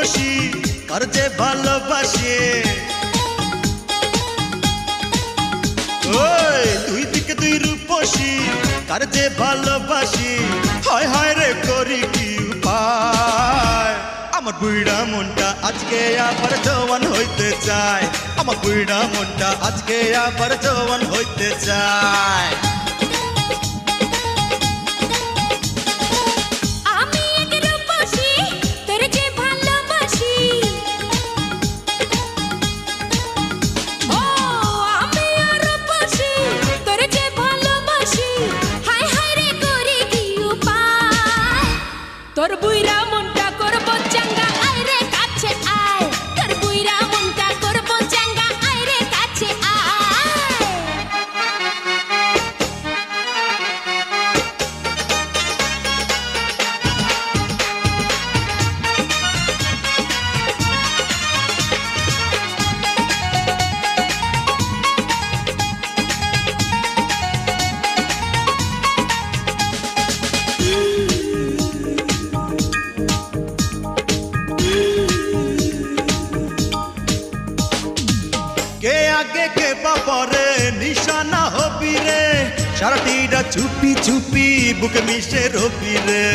রূপসী কার যে ভালোবাসে। ওই দুই দিকে দুই রূপসী কার যে ভালোবাসি, হায় হায় রে করি কি উপায়। আমার বুইড়া মনটা আজকে আবার জওয়ান হইতে চায়, আমার বুইড়া মনটা আজকে আবার জওয়ান হইতে চায়। তোর বুইরা মনটা করব চাঙ্গা আয় রে কাছে আয়, তোর বুইরা মনটা করব চাঙ্গা আয় রে কাছে আয়। কে আগে কে বাপরে নিশানা হবি রে, সারাটিরা চুপি চুপি বুকে মিশে রবি রে।